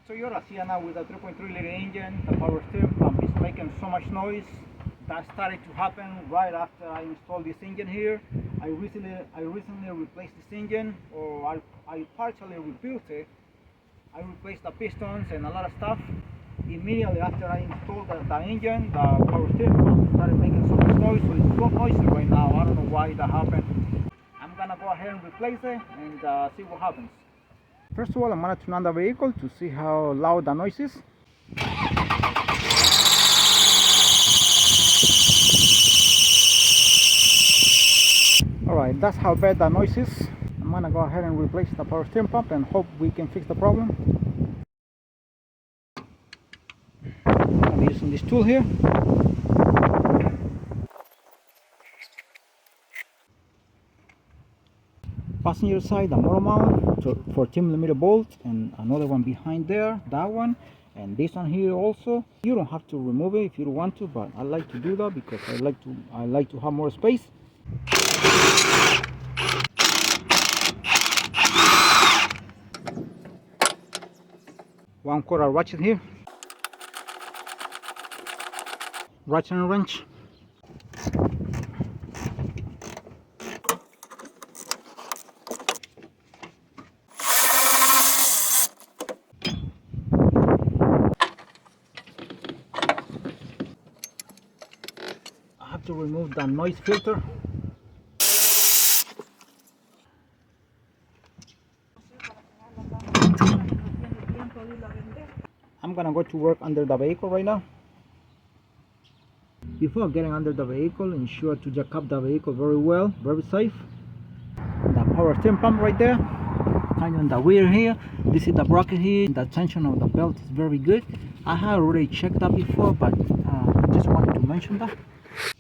Toyota Sienna with a 3.3-liter engine. The power steering pump is making so much noise. That started to happen right after I installed this engine here. I recently replaced this engine, or I partially rebuilt it. I replaced the pistons and a lot of stuff. Immediately after I installed the engine, the power steering pump started making so much noise, so it's so noisy right now. I don't know why that happened. I'm gonna go ahead and replace it and see what happens. First of all, I'm gonna turn on the vehicle to see how loud the noise is. Alright, that's how bad the noise is. I'm gonna go ahead and replace the power steering pump and hope we can fix the problem. I'm using this tool here. Passenger side, the motor mount, 14mm bolt, and another one behind there, that one, and this one here also. You don't have to remove it if you don't want to, but I like to do that because I like to have more space. One quarter ratchet here, ratchet and wrench. I have to remove the noise filter. I'm gonna go to work under the vehicle right now. Before getting under the vehicle, ensure to jack up the vehicle very well, very safe. The power steering pump right there, kind of in the rear here. This is the bracket here. The tension of the belt is very good. I have already checked that before, but I just wanted to mention that.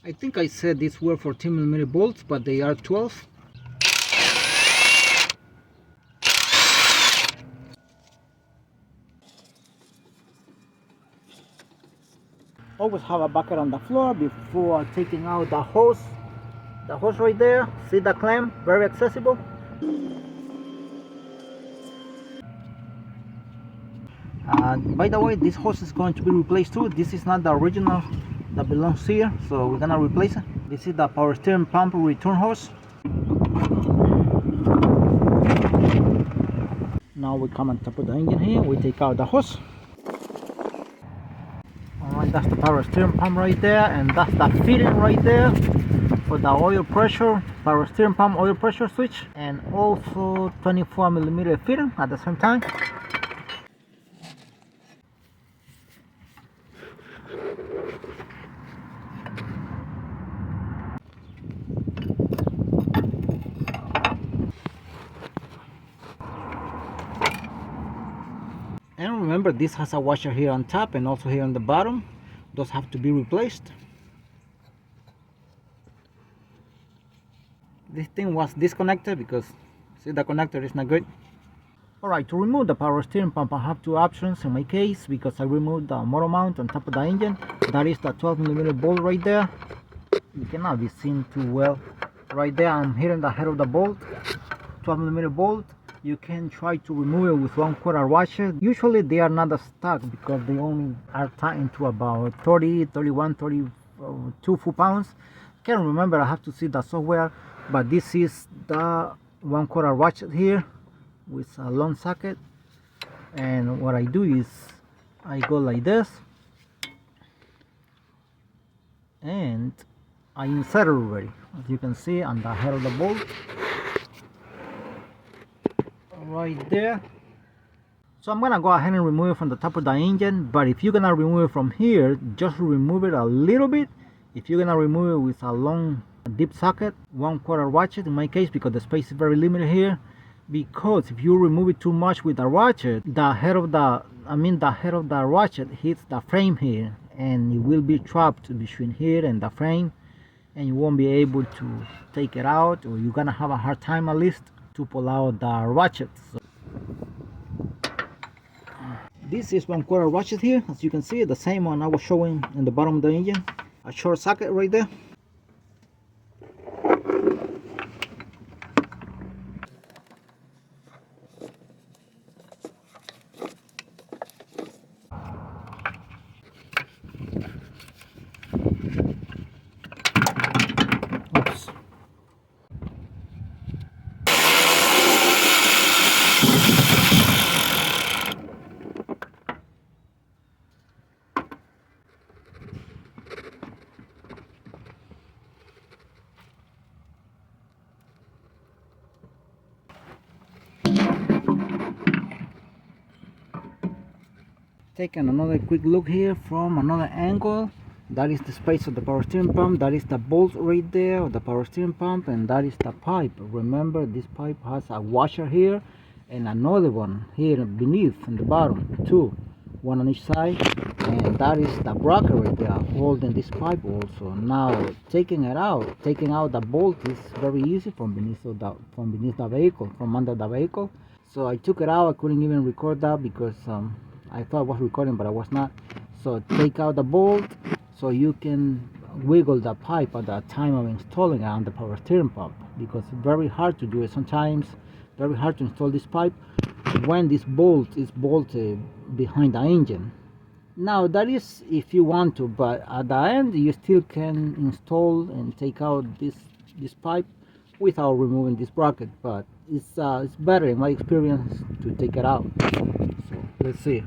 I think I said these were 14mm bolts, but they are 12. Always have a bucket on the floor before taking out the hose. The hose right there, see the clamp, very accessible. By the way, this hose is going to be replaced too. This is not the original that belongs here, so we're gonna replace it. This is the power steering pump return hose. Now we come on top of the engine here, we take out the hose. Alright, that's the power steering pump right there, and that's the fitting right there for the oil pressure, power steering pump oil pressure switch, and also 24mm fitting at the same time. And remember, this has a washer here on top and also here on the bottom. Those have to be replaced. This thing was disconnected because see, the connector is not good. Alright, to remove the power steering pump, I have two options in my case because I removed the motor mount on top of the engine. That is the 12mm bolt right there. You cannot be seen too well. Right there, I'm hitting the head of the bolt, 12mm bolt. You can try to remove it with 1/4 ratchet. Usually they are not stuck because they only are tied to about 30, 31, 32 foot-pounds. Can't remember, I have to see the software, but this is the 1/4 ratchet here with a long socket. And what I do is I go like this and I insert it already, as you can see on the head of the bolt right there. So I'm gonna go ahead and remove it from the top of the engine, but if you're gonna remove it from here, just remove it a little bit. If you're gonna remove it with a long deep socket, 1/4 ratchet in my case, because the space is very limited here, because if you remove it too much with the ratchet, the head of the ratchet hits the frame here and it will be trapped between here and the frame, and you won't be able to take it out, or you're gonna have a hard time at least to pull out the ratchet. So this is 1/4 ratchet here, as you can see, the same one I was showing in the bottom of the engine. A short socket right there. Taking another quick look here from another angle. That is the space of the power steering pump. That is the bolt right there of the power steering pump, and that is the pipe. Remember, this pipe has a washer here and another one here beneath in the bottom, two, one on each side, and that is the bracket right there holding this pipe also. Now taking out the bolt is very easy from beneath the vehicle, from under the vehicle. So I took it out. I couldn't even record that because I thought I was recording, but I was not. So take out the bolt so you can wiggle the pipe at the time of installing it on the power steering pump, because it's very hard to do it sometimes. Very hard to install this pipe when this bolt is bolted behind the engine. Now that is if you want to, but at the end you still can install and take out this pipe without removing this bracket, but it's better in my experience to take it out. So let's see.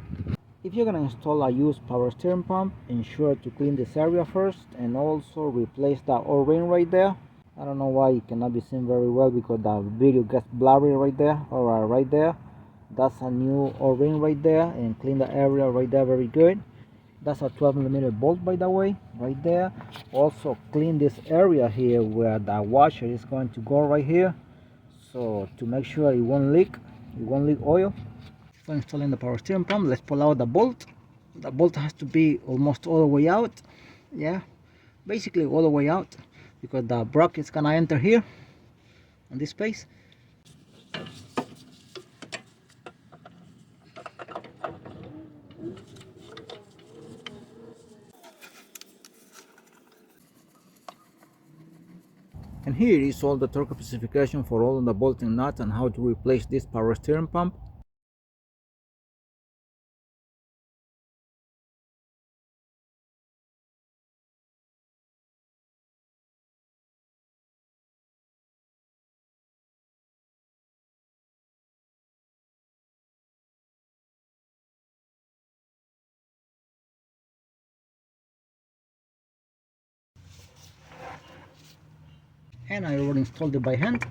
If you're gonna install a used power steering pump, ensure to clean this area first and also replace the O-ring right there. I don't know why it cannot be seen very well because the video gets blurry right there, or right there. That's a new O-ring right there, and clean the area right there very good. That's a 12mm bolt, by the way, right there. Also clean this area here where the washer is going to go right here, so to make sure it won't leak oil. For installing the power steering pump, let's pull out the bolt. The bolt has to be almost all the way out, yeah, basically all the way out, because the bracket is gonna enter here on this space. And here is all the torque specification for all the bolting nuts and how to replace this power steering pump. And I already installed it by hand.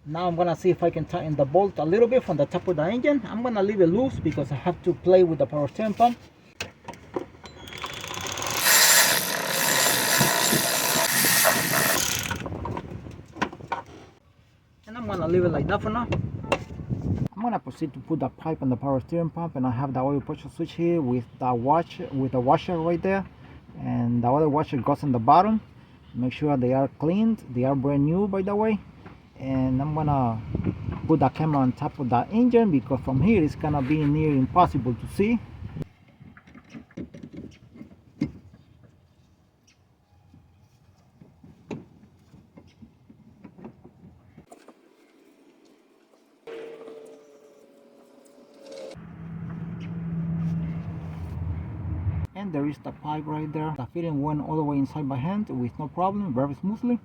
Now I'm gonna see if I can tighten the bolt a little bit from the top of the engine. I'm gonna leave it loose because I have to play with the power steering pump. And I'm gonna leave it like that for now. I'm gonna proceed to put the pipe on the power steering pump, and I have the oil pressure switch here with the washer right there, and the other washer goes on the bottom. Make sure they are cleaned, they are brand new, by the way. And I'm gonna put the camera on top of the engine because from here it's gonna be near impossible to see. And there is the pipe right there. The fitting went all the way inside by hand with no problem, very smoothly.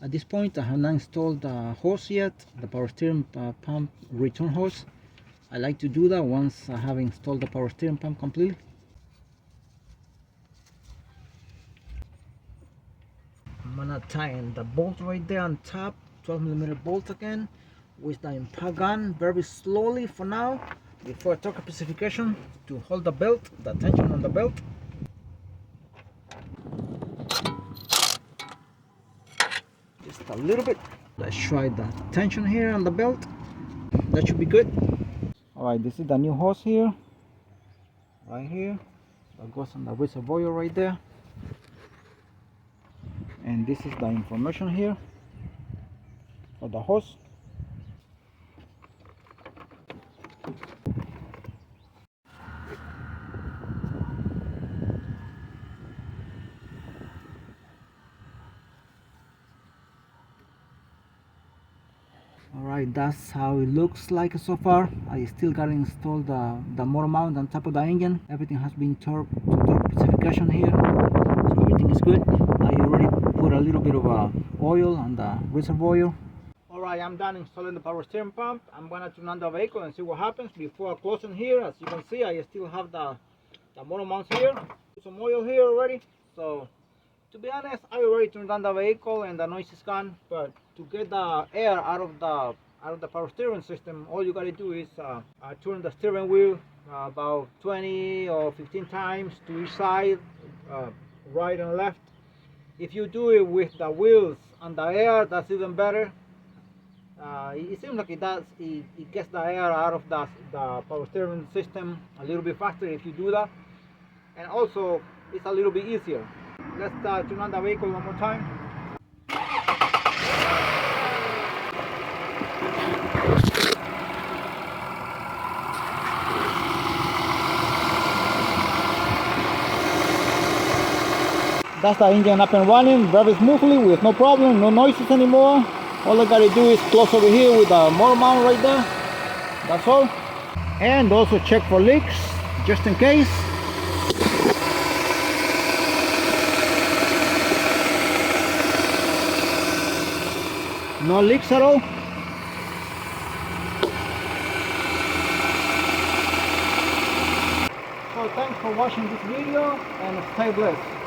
At this point I have not installed the hose yet, the power steering pump return hose. I like to do that once I have installed the power steering pump completely. I'm gonna tighten the bolt right there on top, 12mm bolt again, with the impact gun very slowly for now, before torque specification to hold the belt, the tension on the belt. Just a little bit. Let's try the tension here on the belt. That should be good. Alright, this is the new hose here, right here. That goes on the reservoir right there. And this is the information here for the hose. Alright, that's how it looks like so far. I still gotta install the motor mount on top of the engine. Everything has been torqued to torque specification here, so everything is good. I already put a little bit of oil on the reservoir. Alright, I'm done installing the power steering pump. I'm gonna turn on the vehicle and see what happens. Before closing here, as you can see, I still have the motor mounts here. Put some oil here already, so To be honest, I already turned on the vehicle and the noise is gone, but to get the air out of the power steering system, all you gotta do is turn the steering wheel about 20 or 15 times to each side, uh, right and left. If you do it with the wheels and the air, that's even better. It seems like it gets the air out of the power steering system a little bit faster if you do that, and also it's a little bit easier. Let's turn on the vehicle one more time. That's the engine up and running very smoothly with no problem, no noises anymore. All I gotta do is close over here with the motor mount right there. That's all. And also check for leaks, just in case. No leaks at all. So thanks for watching this video and stay blessed.